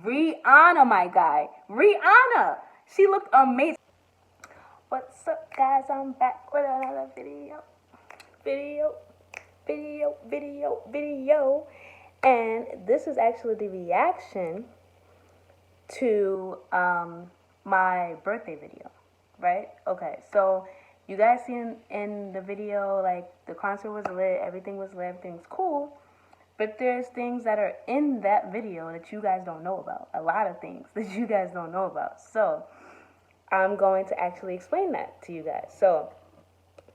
Rihanna, my guy. Rihanna. She looked amazing. What's up, guys? I'm back with another video. And this is actually the reaction to my birthday video, right? Okay, so you guys seen in the video, like, the concert was lit, everything was cool. But there's things that are in that video that you guys don't know about. A lot of things that you guys don't know about. So I'm going to actually explain that to you guys. So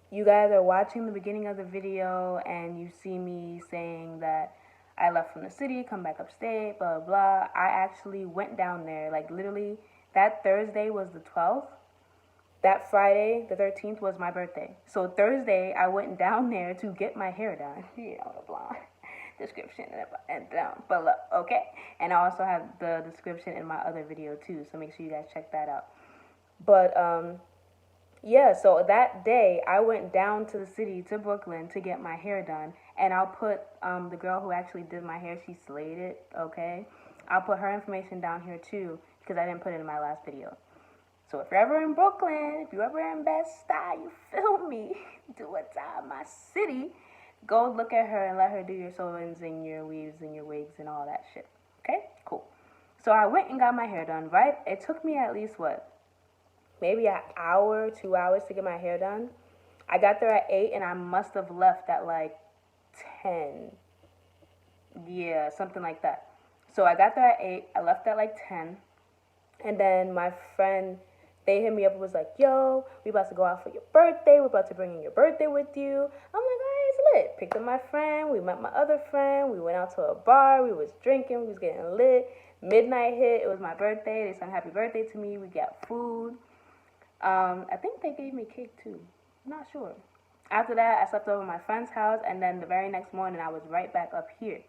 you guys are watching the beginning of the video and you see me saying that I left from the city, come back upstate, blah, blah. I actually went down there, like, literally, that Thursday was the 12th. That Friday, the 13th, was my birthday. So Thursday, I went down there to get my hair done. You know, the blonde description and down below, okay? And I also have the description in my other video too, so make sure you guys check that out. But yeah, so that day I went down to the city, to Brooklyn, to get my hair done. And I'll put the girl who actually did my hair, she slayed it, okay? I'll put her information down here too, because I didn't put it in my last video. So if you're ever in Brooklyn, if you're ever in Bed-Stuy, you feel me? Do a time, my city. Go look at her and let her do your sew-ins and your weaves and your wigs and all that shit. Okay? Cool. So I went and got my hair done, right? It took me at least, what? Maybe an hour, 2 hours to get my hair done. I got there at 8 and I must have left at like 10. Yeah, something like that. So I got there at 8. I left at like 10. And then my friend, they hit me up and was like, yo, we about to go out for your birthday. We're about to bring in your birthday with you. I'm like, all right, it's lit. Picked up my friend. We met my other friend. We went out to a bar. We was drinking. We was getting lit. Midnight hit. It was my birthday. They sang happy birthday to me. We got food. I think they gave me cake too. I'm not sure. After that, I slept over at my friend's house. And then the very next morning, I was right back up here.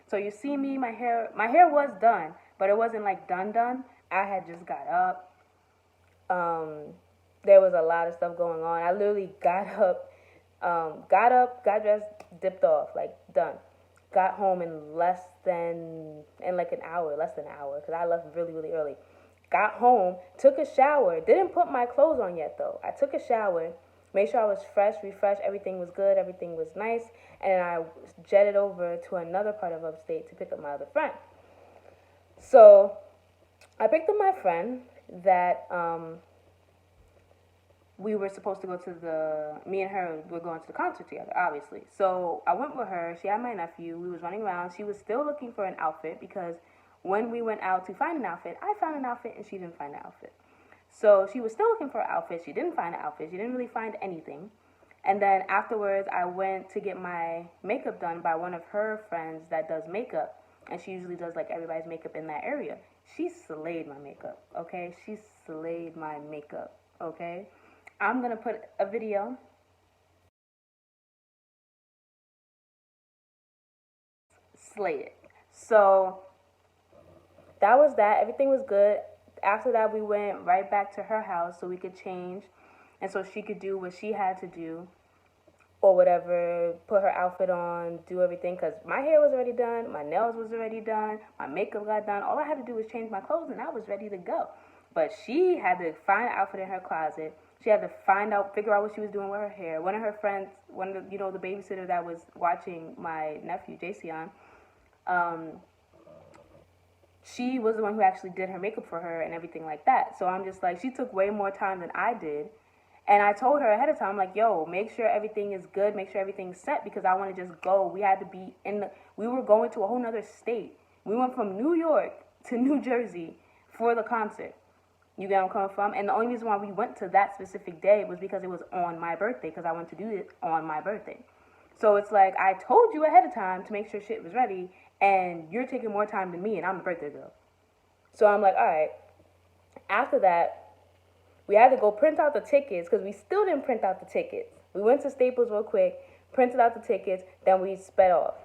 So you see me, my hair was done. But it wasn't like done. I had just got up. There was a lot of stuff going on. I literally got up, got dressed, dipped off, like, done. Got home in less than an hour, because I left really, really early. Got home, took a shower, didn't put my clothes on yet, though. I took a shower, made sure I was fresh, refreshed, everything was good, everything was nice, and I jetted over to another part of upstate to pick up my other friend. So I picked up my friend that we were supposed to go to me and her were going to the concert together, obviously. So I went with her. She had my nephew. We was running around. She was still looking for an outfit because when we went out to find an outfit, I found an outfit and she didn't find an outfit. So she was still looking for an outfit. She didn't find an outfit. She didn't really find anything. And then afterwards, I went to get my makeup done by one of her friends that does makeup. And she usually does, like, everybody's makeup in that area. She slayed my makeup, okay? She slayed my makeup, okay? I'm going to put a video. Slayed it. So that was that. Everything was good. After that, we went right back to her house so we could change and so she could do what she had to do or whatever, put her outfit on, do everything, because my hair was already done, my nails was already done, my makeup got done. All I had to do was change my clothes and I was ready to go. But she had to find an outfit in her closet. She had to figure out what she was doing with her hair. One of her friends, the babysitter that was watching my nephew, Jason, she was the one who actually did her makeup for her and everything like that. So I'm just like, she took way more time than I did. And I told her ahead of time, like, yo, make sure everything is good, make sure everything's set, because I want to just go. We had to be we were going to a whole nother state. We went from New York to New Jersey for the concert. You get where I'm coming from? And the only reason why we went to that specific day was because it was on my birthday, because I wanted to do it on my birthday. So it's like, I told you ahead of time to make sure shit was ready, and you're taking more time than me, and I'm the birthday girl. So I'm like, all right. After that, we had to go print out the tickets because we still didn't print out the tickets. We went to Staples real quick, printed out the tickets, then we sped off.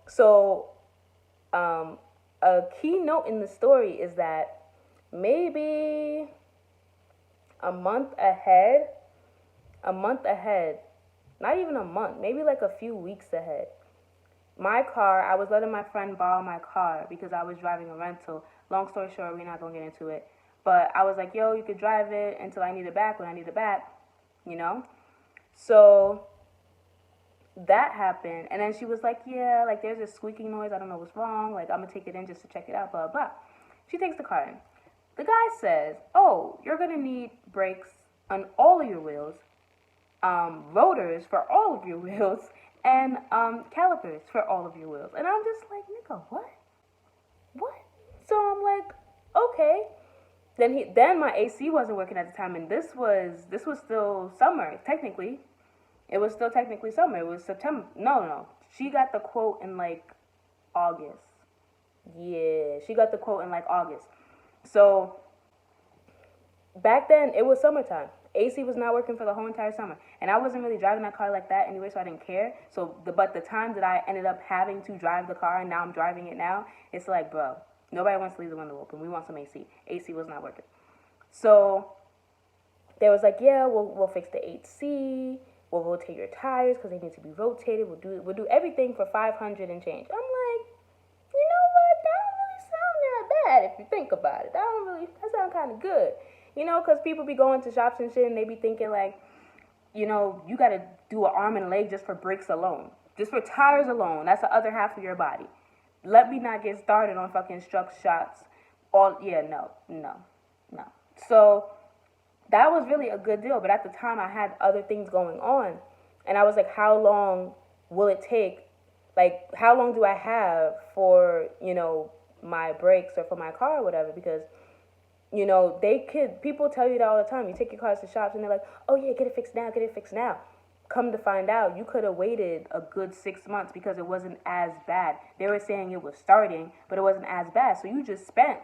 So a key note in the story is that maybe a month ahead, not even a month, maybe like a few weeks ahead, my car, I was letting my friend borrow my car because I was driving a rental. Long story short, we're not gonna get into it. But I was like, yo, you could drive it until I need it back when I need it back, you know? So that happened. And then she was like, yeah, like there's a squeaking noise. I don't know what's wrong. Like, I'm gonna take it in just to check it out, blah, blah. She takes the car in. The guy says, oh, you're gonna need brakes on all of your wheels, rotors for all of your wheels, and calipers for all of your wheels. And I'm just like, nigga, what? What? So I'm like, okay. Then my AC wasn't working at the time, and this was still summer technically. It was still technically summer. It was September. No. She got the quote in like August. Yeah, she got the quote in like August. So back then it was summertime. AC was not working for the whole entire summer, and I wasn't really driving that car like that anyway, so I didn't care. But the time that I ended up having to drive the car, and now I'm driving it now, it's like, bro, nobody wants to leave the window open. We want some AC. AC was not working. So they was like, yeah, we'll fix the AC. We'll rotate your tires because they need to be rotated. We'll do everything for $500 and change. I'm like, you know what? That don't really sound that bad if you think about it. That sounds kind of good. You know, because people be going to shops and shit and they be thinking like, you know, you got to do an arm and a leg just for brakes alone. Just for tires alone. That's the other half of your body. Let me not get started on fucking struck shots. No. So that was really a good deal. But at the time I had other things going on. And I was like, how long will it take? Like, how long do I have for, you know, my brakes or for my car or whatever? Because, you know, people tell you that all the time. You take your cars to shops and they're like, oh yeah, get it fixed now. Come to find out, you could have waited a good 6 months because it wasn't as bad. They were saying it was starting, but it wasn't as bad. So you just spent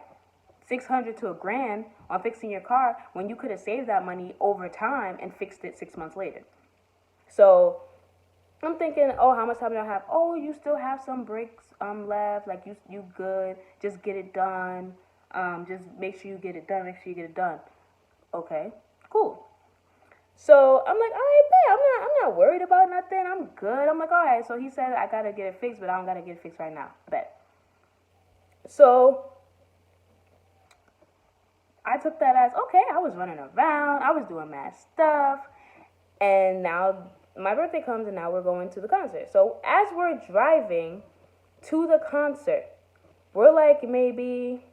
$600 to $1,000 on fixing your car when you could have saved that money over time and fixed it 6 months later. So I'm thinking, oh, how much time do I have? Oh, you still have some brakes left. Like you good. Just get it done. Just make sure you get it done. Okay, cool. So I'm like, all right, babe, I'm not worried about nothing. I'm good. I'm like, all right. So he said I gotta get it fixed, but I don't gotta get it fixed right now. Bet. So I took that as, okay, I was running around, I was doing mad stuff, and now my birthday comes and now we're going to the concert. So as we're driving to the concert, we're like maybe,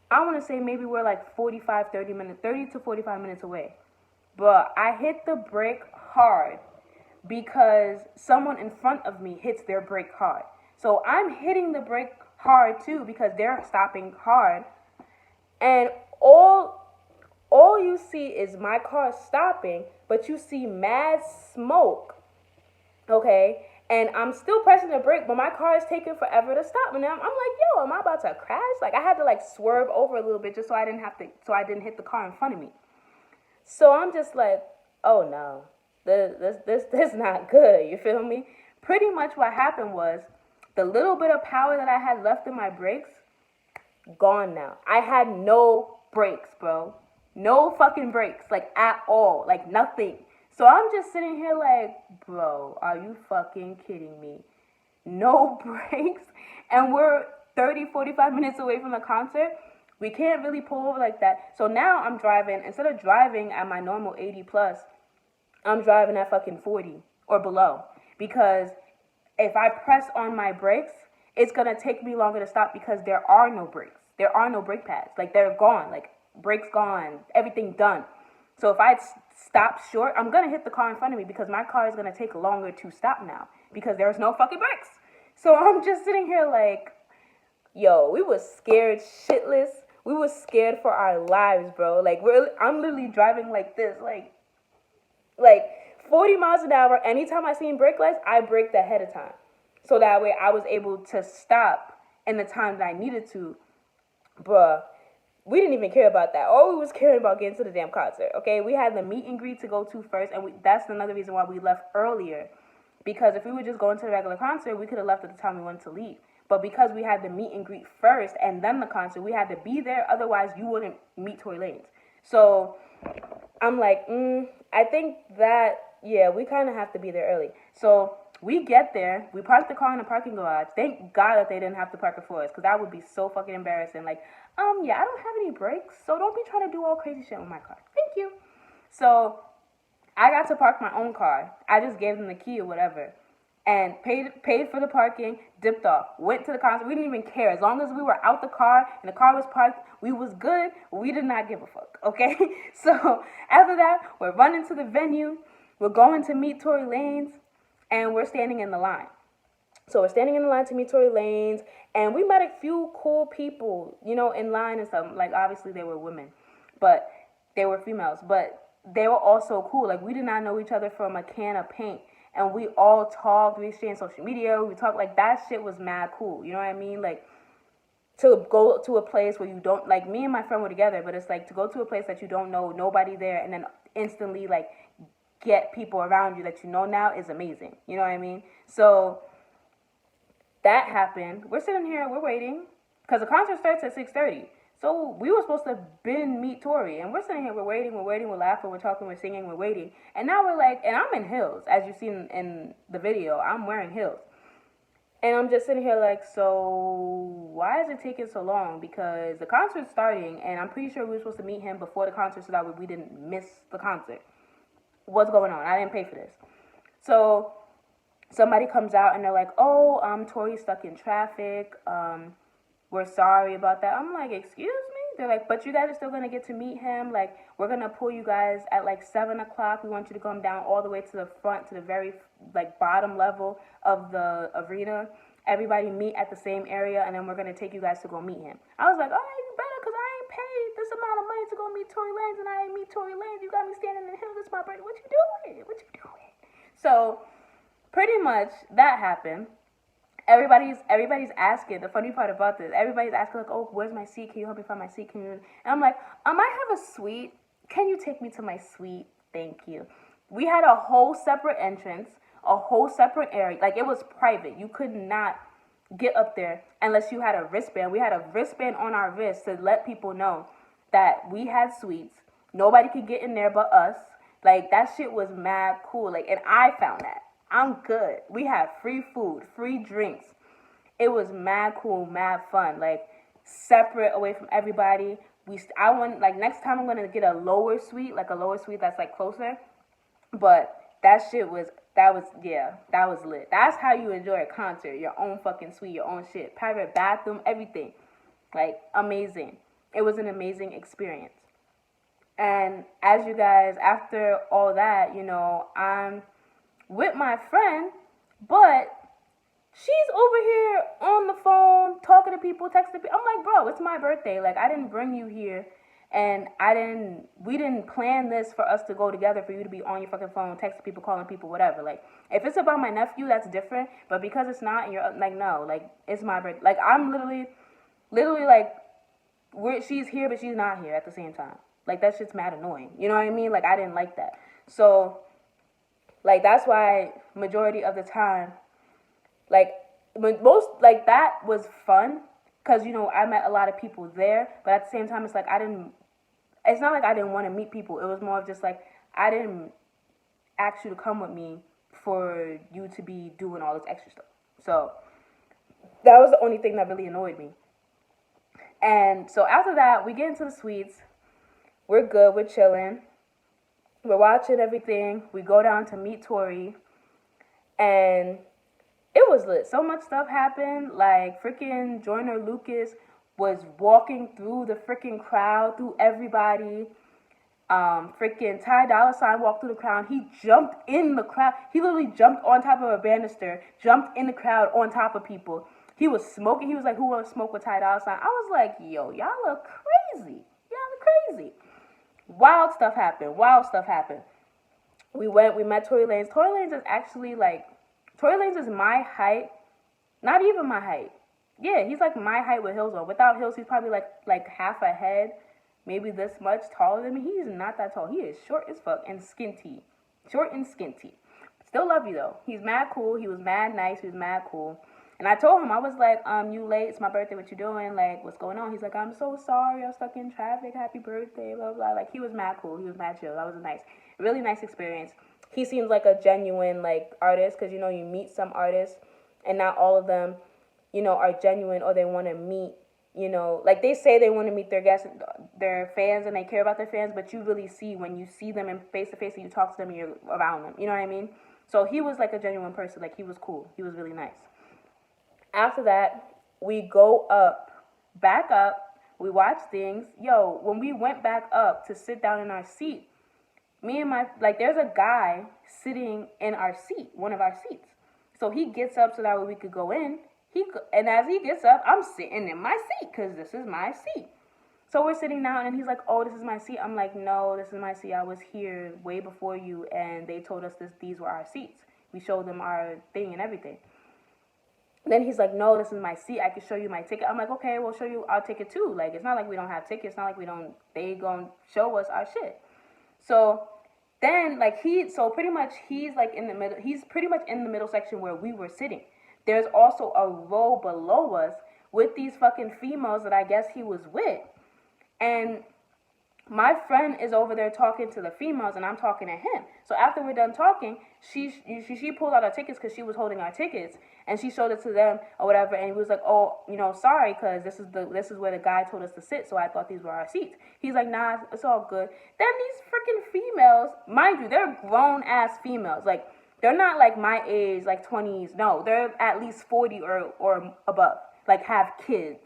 I want to say maybe we're like 30 to 45 minutes away. But I hit the brake hard because someone in front of me hits their brake hard. So I'm hitting the brake hard too because they're stopping hard. And all you see is my car stopping, but you see mad smoke, okay? And I'm still pressing the brake, but my car is taking forever to stop. And I'm like, yo, am I about to crash? Like, I had to like swerve over a little bit just so I didn't hit the car in front of me. So I'm just like, oh no, this not good. You feel me? Pretty much what happened was the little bit of power that I had left in my brakes, gone now. I had no brakes, bro. No fucking brakes, like at all, like nothing. So I'm just sitting here like, bro, are you fucking kidding me? No brakes, and we're 45 minutes away from the concert. We can't really pull over like that. So now I'm driving, instead of driving at my normal 80 plus, I'm driving at fucking 40 or below. Because if I press on my brakes, it's going to take me longer to stop because there are no brakes. There are no brake pads. Like, they're gone. Like, brakes gone. Everything done. So if I stop short, I'm going to hit the car in front of me because my car is going to take longer to stop now because there's no fucking brakes. So I'm just sitting here like, yo, we was scared shitless. We was scared for our lives, bro. Like, I'm literally driving like this, like 40 miles an hour. Anytime I seen brake lights, I braked ahead of time. So that way I was able to stop in the time that I needed to. Bruh, we didn't even care about that. All we was caring about getting to the damn concert, okay? We had the meet and greet to go to first, and that's another reason why we left earlier. Because if we were just going to the regular concert, we could have left at the time we wanted to leave. But because we had the meet and greet first and then the concert, we had to be there. Otherwise, you wouldn't meet Tory Lanez. So I'm like, I think that, yeah, we kind of have to be there early. So We get there, we park the car in the parking garage. Thank God that they didn't have to park it for us, because that would be so fucking embarrassing. Like, yeah, I don't have any brakes, so don't be trying to do all crazy shit with my car. Thank you. So I got to park my own car. I just gave them the key or whatever, and paid for the parking, dipped off, went to the concert. We didn't even care. As long as we were out the car and the car was parked, we was good. We did not give a fuck, okay? So after that, we're running to the venue. We're going to meet Tory Lanez, and we're standing in the line. So we're standing in the line to meet Tory Lanez, and we met a few cool people, you know, in line and stuff. Like, obviously they were women, but they were females, but they were also cool. Like, we did not know each other from a can of paint, and we all talked. We exchanged social media. We talked. Like, that shit was mad cool. You know what I mean? Like, to go to a place where you don't, like, me and my friend were together, but it's like to go to a place that you don't know nobody there, and then instantly, like, get people around you that you know now is amazing. You know what I mean? So that happened. We're sitting here, we're waiting, because the concert starts at 6:30. So we were supposed to have been meet Tory, and we're sitting here, we're waiting, we're laughing, we're talking, we're singing, we're waiting. And now we're like, and I'm in heels, as you see in the video, I'm wearing heels. And I'm just sitting here like, so why is it taking so long? Because the concert's starting, and I'm pretty sure we were supposed to meet him before the concert so that we didn't miss the concert. What's going on? I didn't pay for this. So somebody comes out and they're like, oh, Tory's stuck in traffic. We're sorry about that. I'm like, excuse me? They're like, but you guys are still going to get to meet him. Like, we're going to pull you guys at like 7 o'clock. We want you to come down all the way to the front, to the very like bottom level of the arena. Everybody meet at the same area, and then we're going to take you guys to go meet him. I was like, all right, you better, because I ain't paid this amount of money to go meet Tory Lanez, and I ain't meet Tory Lanez. You got me standing in the hill. This is my birthday. What you doing? What you doing? So pretty much that happened. Everybody's asking. The funny part about this, everybody's asking like, oh, where's my seat? Can you help me find my seat? Can you? And I'm like, I have a suite. Can you take me to my suite? Thank you. We had a whole separate entrance, a whole separate area. Like, it was private. You could not get up there unless you had a wristband. We had a wristband on our wrist to let people know that we had suites. Nobody could get in there but us. Like, that shit was mad cool. Like, and I found that. I'm good. We had free food, free drinks. It was mad cool, mad fun. Like, separate away from everybody. I want, like, next time I'm gonna get a lower suite, like a lower suite that's like closer. But that was lit. That's how you enjoy a concert. Your own fucking suite, your own shit, private bathroom, everything. Like, amazing. It was an amazing experience. And as you guys, after all that, you know, I'm with my friend, but she's over here on the phone talking to people, texting people. I'm like, bro, it's my birthday. Like, I didn't bring you here, and we didn't plan this for us to go together, for you to be on your fucking phone, texting people, calling people, whatever. Like, if it's about my nephew, that's different. But because it's not, and you're like, no, like, it's my birthday. Like, I'm literally like, she's here, but she's not here at the same time. Like, that shit's mad annoying. You know what I mean? Like, I didn't like that. So, like, that's why majority of the time, like, most, like, that was fun, because, you know, I met a lot of people there, but at the same time, it's like, it's not like I didn't want to meet people. It was more of just, like, I didn't ask you to come with me for you to be doing all this extra stuff. So, that was the only thing that really annoyed me. And so, after that, we get into the suites. We're good. We're chilling. We're watching everything. We go down to meet Tory, and it was lit. So much stuff happened. Like, freaking Joyner Lucas was walking through the freaking crowd, through everybody. Freaking Ty Dolla $ign walked through the crowd. He jumped in the crowd. He literally jumped on top of a banister, jumped in the crowd on top of people. He was smoking. He was like, who wants to smoke with Ty Dolla $ign? I was like, yo, y'all look crazy. Y'all look crazy. Wild stuff happened. We met Tory Lanez. Tory Lanez is actually like, Tory Lanez is my height. Not even my height. Yeah, he's like my height with heels on. Without heels, he's probably like half a head, maybe this much taller than me. He's not that tall. He is short as fuck and skinty. Short and skinty. Still love you though. He's mad cool. He was mad nice. He was mad cool. And I told him, I was like, you late, it's my birthday, what you doing? Like, what's going on? He's like, I'm so sorry, I was stuck in traffic, happy birthday, blah, blah. Like, he was mad cool, he was mad chill. That was a really nice experience. He seems like a genuine, like, artist, because, you know, you meet some artists, and not all of them, you know, are genuine, or they want to meet, you know, like, they say they want to meet their guests, their fans, and they care about their fans, but you really see, when you see them in face-to-face, and you talk to them, and you're around them, you know what I mean? So he was, like, a genuine person. Like, he was cool. He was really nice. After that, we go back up, we watch things. Yo, when we went back up to sit down in our seat, me and like, there's a guy sitting in our seat, one of our seats. So he gets up so that way we could go in. And as he gets up, I'm sitting in my seat, because this is my seat. So we're sitting down, and he's like, oh, this is my seat. I'm like, no, this is my seat. I was here way before you, and they told us these were our seats. We showed them our thing and everything. Then he's like, no, this is my seat. I can show you my ticket. I'm like, okay, we'll show you our ticket too. Like, it's not like we don't have tickets. It's not like they gonna show us our shit. So then, like, so pretty much he's like in the middle. He's pretty much in the middle section where we were sitting. There's also a row below us with these fucking females that I guess he was with. And my friend is over there talking to the females, and I'm talking to him. So after we're done talking, she pulled out our tickets, because she was holding our tickets, and she showed it to them or whatever. And he was like, oh, you know, sorry, because this is where the guy told us to sit, so I thought these were our seats. He's like, nah, it's all good. Then these freaking females, mind you, they're grown ass females. Like, they're not like my age, like 20s. No, they're at least 40 or above. Like, have kids.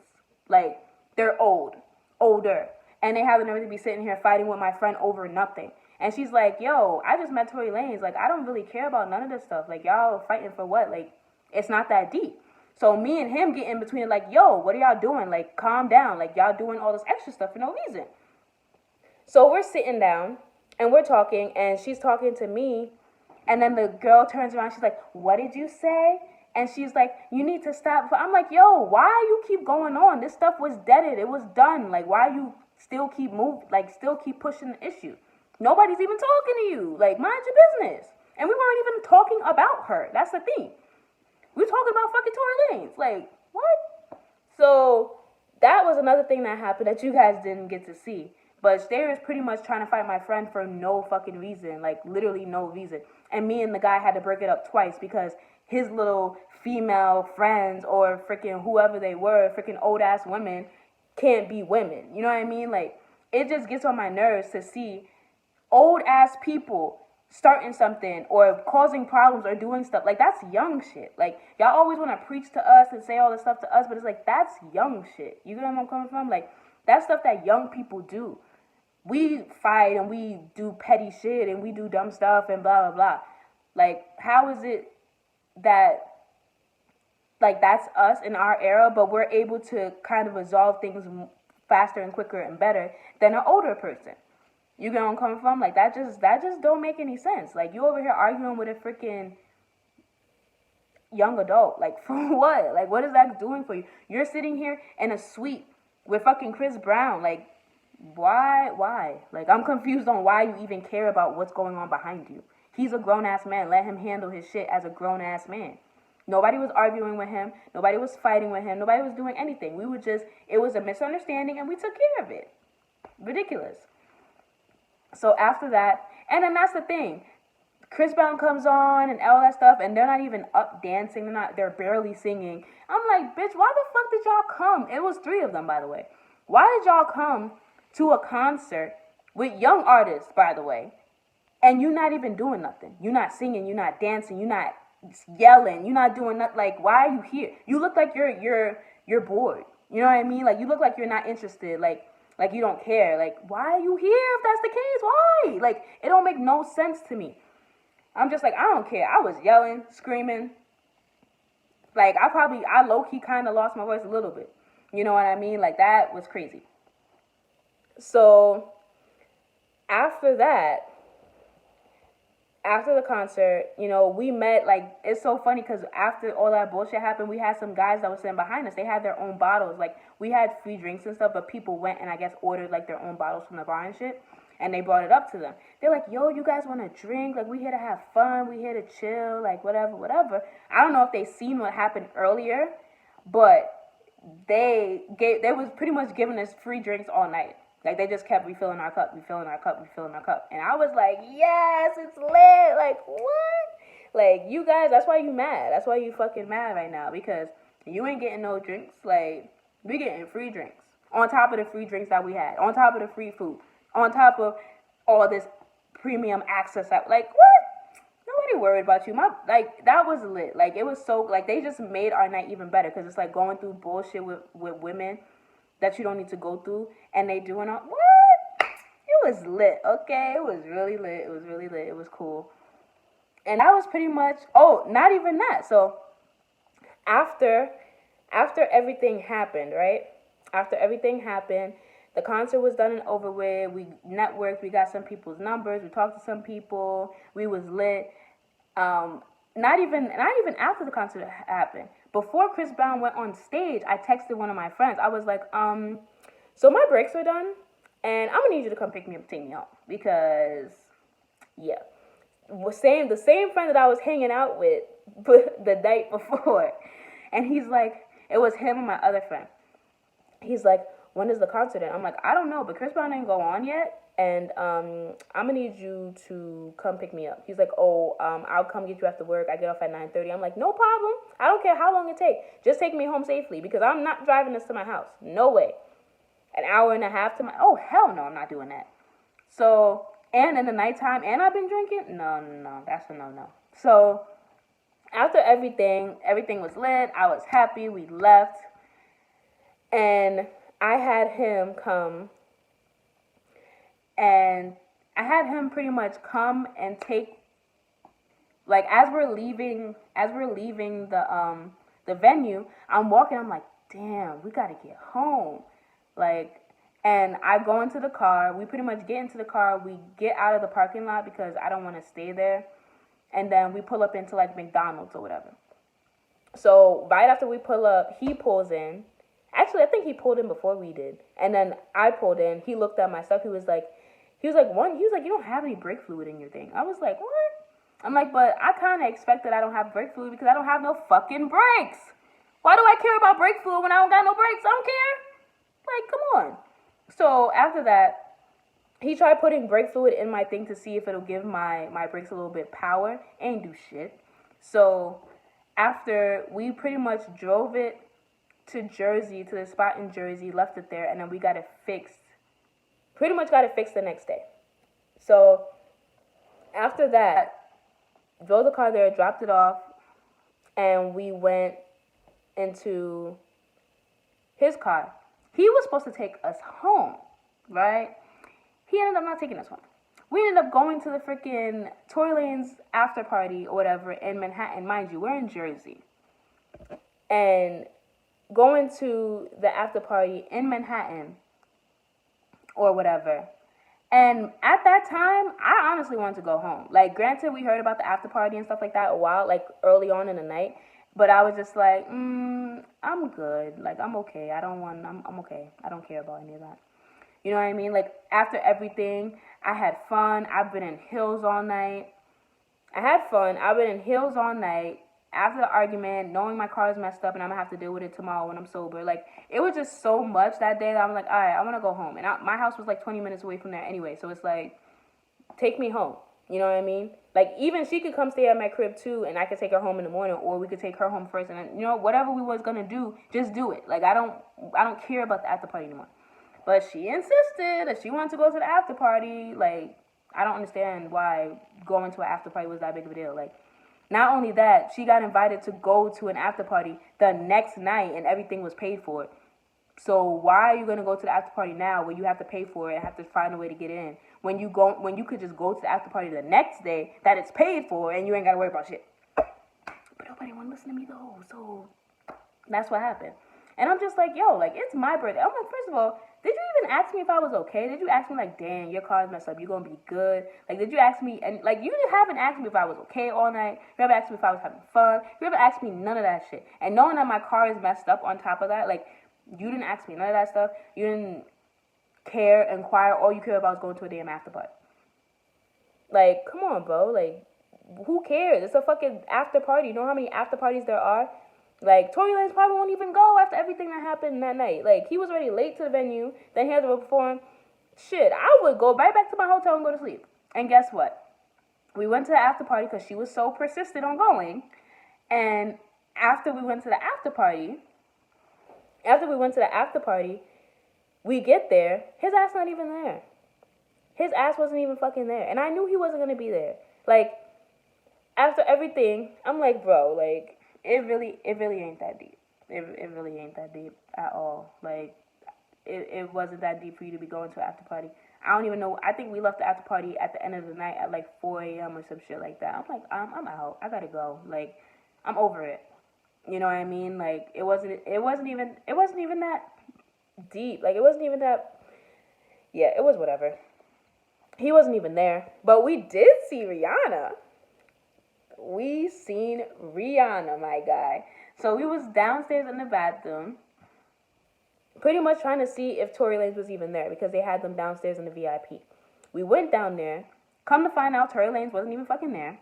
Like, they're older. And they have the nerve to be sitting here fighting with my friend over nothing. And she's like, yo, I just met Tory Lanez. Like, I don't really care about none of this stuff. Like, y'all fighting for what? Like, it's not that deep. So me and him get in between, like, yo, what are y'all doing? Like, calm down. Like, y'all doing all this extra stuff for no reason. So we're sitting down, and we're talking, and she's talking to me. And then the girl turns around. She's like, what did you say? And she's like, you need to stop. I'm like, yo, why you keep going on? This stuff was deaded. It was done. Like, why you still keep pushing the issue? Nobody's even talking to you. Like, mind your business. And we weren't even talking about her. That's the thing. We were talking about fucking Tory Lanez. Like, what? So that was another thing that happened that you guys didn't get to see. But they was pretty much trying to fight my friend for no fucking reason. Like, literally no reason. And me and the guy had to break it up twice, because his little female friends, or freaking whoever they were, freaking old ass women, can't be women. You know what I mean? Like, it just gets on my nerves to see old ass people starting something or causing problems or doing stuff. Like, that's young shit. Like, y'all always want to preach to us and say all this stuff to us, but it's like, that's young shit. You get where I'm coming from? Like, that's stuff that young people do. We fight and we do petty shit and we do dumb stuff and blah, blah, blah. Like, how is it that, like, that's us in our era, but we're able to kind of resolve things faster and quicker and better than an older person? You get where I'm coming from? Like, that just don't make any sense. Like, you over here arguing with a freaking young adult. Like, for what? Like, what is that doing for you? You're sitting here in a suite with fucking Chris Brown. Like, why? Like, I'm confused on why you even care about what's going on behind you. He's a grown-ass man. Let him handle his shit as a grown-ass man. Nobody was arguing with him. Nobody was fighting with him. Nobody was doing anything. It was a misunderstanding, and we took care of it. Ridiculous. So after that, and then that's the thing. Chris Brown comes on and all that stuff, and they're not even up dancing. They're barely singing. I'm like, bitch, why the fuck did y'all come? It was 3 of them, by the way. Why did y'all come to a concert with young artists, by the way, and you're not even doing nothing? You're not singing, you're not dancing, you're not yelling, you're not doing nothing. Like, why are you here? You look like you're bored. You know what I mean? Like, you look like you're not interested. Like you don't care. Like, why are you here if that's the case? Why? Like, it don't make no sense to me. I'm just like, I don't care. I was yelling, screaming. Like, I low-key kind of lost my voice a little bit. You know what I mean? Like, that was crazy. So, after that, after the concert, you know, we met, like, it's so funny because after all that bullshit happened, we had some guys that were sitting behind us. They had their own bottles. Like, we had free drinks and stuff, but people went and I guess ordered, like, their own bottles from the bar and shit. and they brought it up to them. They're like, yo, you guys want to drink? Like, we here to have fun. We here to chill. Like, whatever, whatever. I don't know if they seen what happened earlier, but they was pretty much giving us free drinks all night. Like, they just kept refilling our cup, refilling our cup, refilling our cup. And I was like, yes, it's lit. Like, what? Like, you guys, that's why you mad. That's why you fucking mad right now, because you ain't getting no drinks. Like, we getting free drinks. On top of the free drinks that we had. On top of the free food. On top of all this premium access. Like, what? Nobody worried about you. Like, that was lit. Like, it was so, like, they just made our night even better, because it's like going through bullshit with women that you don't need to go through, and they doing all, what? It was lit, okay? It was really lit. It was really lit. It was cool. And that was pretty much, oh, not even that. So, after everything happened, right? After everything happened, the concert was done and over with. We networked. We got some people's numbers. We talked to some people. We was lit. Not even after the concert happened. Before Chris Brown went on stage, I texted one of my friends. I was like, so my breaks are done, and I'm gonna need you to come pick me up and take me home, because, yeah, the same friend that I was hanging out with the night before, and he's like, it was him and my other friend. He's like, when is the concert? I'm like, I don't know, but Chris Brown didn't go on yet, and I'm gonna need you to come pick me up. He's like, oh, I'll come get you after work. I get off at 9:30. I'm like, no problem. I don't care how long it takes. Just take me home safely, because I'm not driving this to my house. No way. An hour and a half to my, oh, hell no, I'm not doing that. So, and in the nighttime, and I've been drinking? No, that's a no. So, after everything was lit. I was happy. We left. And I had him come, and I had him pretty much come and take, like, as we're leaving the venue, I'm walking, I'm like, damn, we gotta get home. Like, and I go into the car, we pretty much get into the car, we get out of the parking lot because I don't want to stay there, and then we pull up into, like, McDonald's or whatever. So, right after we pull up, he pulls in. Actually, I think he pulled in before we did. And then I pulled in. He looked at my stuff. He was like, you don't have any brake fluid in your thing. I was like, what? I'm like, but I kind of expected I don't have brake fluid because I don't have no fucking brakes. Why do I care about brake fluid when I don't got no brakes? I don't care. Like, come on. So after that, he tried putting brake fluid in my thing to see if it'll give my brakes a little bit power. Ain't do shit. So after we pretty much drove it to Jersey, to the spot in Jersey, left it there, and then we got it fixed. Pretty much got it fixed the next day. So after that, drove the car there, dropped it off, and we went into his car. He was supposed to take us home, right? He ended up not taking us home. We ended up going to the freaking Tory Lanez after party or whatever in Manhattan. Mind you, we're in Jersey. And going to the after party in Manhattan or whatever. And at that time, I honestly wanted to go home. Like, granted, we heard about the after party and stuff like that a while, like, early on in the night. But I was just like, I'm good. Like, I'm okay. I'm okay. I don't care about any of that. You know what I mean? Like, after everything, I had fun. I've been in heels all night. After the argument, knowing my car is messed up and I'm going to have to deal with it tomorrow when I'm sober. Like, it was just so much that day that I'm like, all right, I want to go home. And my house was like 20 minutes away from there anyway. So it's like, take me home. You know what I mean? Like, even she could come stay at my crib too, and I could take her home in the morning, or we could take her home first. And, you know, whatever we was going to do, just do it. Like, I don't care about the after party anymore. But she insisted that she wanted to go to the after party. Like, I don't understand why going to an after party was that big of a deal. Like, not only that, she got invited to go to an after party the next night and everything was paid for. So why are you going to go to the after party now when you have to pay for it and have to find a way to get in? When you could just go to the after party the next day that it's paid for and you ain't got to worry about shit. But nobody want to listen to me though, so that's what happened. And I'm just like, yo, like, it's my birthday. I'm like, first of all, did you even ask me if I was okay? Did you ask me, like, damn, your car's messed up, you gonna be good? Like, did you ask me, and, like, you haven't asked me if I was okay all night. You haven't asked me if I was having fun. You haven't asked me none of that shit. And knowing that my car is messed up on top of that, like, you didn't ask me none of that stuff. You didn't care, inquire, all you care about is going to a damn after party. Like, come on, bro. Like, who cares? It's a fucking after party. You know how many after parties there are? Like, Tory Lanez probably won't even go after everything that happened that night. Like, he was already late to the venue. Then he had to perform. Shit, I would go right back to my hotel and go to sleep. And guess what? We went to the after party because she was so persistent on going. And after we went to the after party, we get there, his ass not even there. His ass wasn't even fucking there. And I knew he wasn't going to be there. Like, after everything, I'm like, bro, like, it really ain't that deep. It really ain't that deep at all. Like, it wasn't that deep for you to be going to an after party. I don't even know. I think we left the after party at the end of the night at like 4 a.m. or some shit like that. I'm like, I'm out. I gotta go. Like, I'm over it. You know what I mean? Like, it wasn't even that deep. Like, it wasn't even that. Yeah, it was whatever. He wasn't even there. But we did see Rihanna. We seen Rihanna, my guy. So we was downstairs in the bathroom, pretty much trying to see if Tory Lanez was even there because they had them downstairs in the VIP. We went down there. Come to find out, Tory Lanez wasn't even fucking there.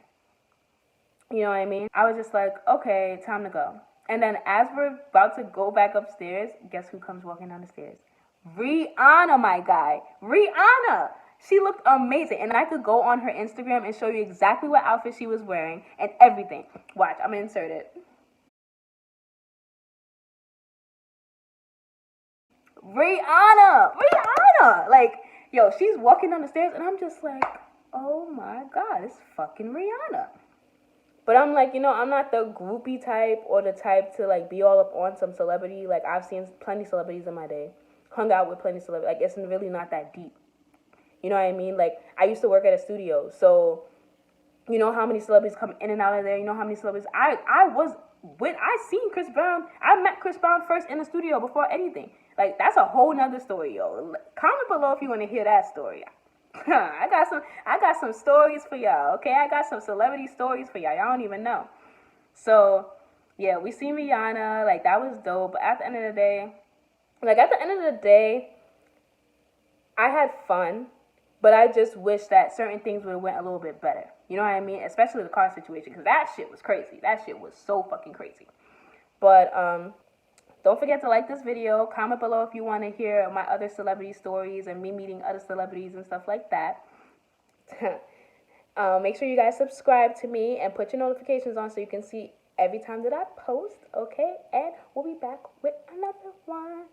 You know what I mean? I was just like, okay, time to go. And then as we're about to go back upstairs, guess who comes walking down the stairs? Rihanna, my guy. Rihanna. She looked amazing. And I could go on her Instagram and show you exactly what outfit she was wearing and everything. Watch, I'm going to insert it. Rihanna. Like, yo, she's walking down the stairs and I'm just like, oh my God, it's fucking Rihanna. But I'm like, you know, I'm not the groupie type or the type to like be all up on some celebrity. Like, I've seen plenty of celebrities in my day, hung out with plenty of celebrities. Like, it's really not that deep. You know what I mean? Like, I used to work at a studio, so you know how many celebrities come in and out of there. You know how many celebrities I seen Chris Brown. I met Chris Brown first in the studio before anything. Like, that's a whole nother story, yo. Comment below if you want to hear that story. I got some stories for y'all, okay? I got some celebrity stories for y'all. Y'all don't even know. So, yeah, we seen Rihanna. Like, that was dope. But at the end of the day, I had fun. But I just wish that certain things would have went a little bit better. You know what I mean? Especially the car situation. Because that shit was crazy. That shit was so fucking crazy. But, don't forget to like this video. Comment below if you want to hear my other celebrity stories and me meeting other celebrities and stuff like that. Make sure you guys subscribe to me and put your notifications on so you can see every time that I post. Okay? And we'll be back with another one.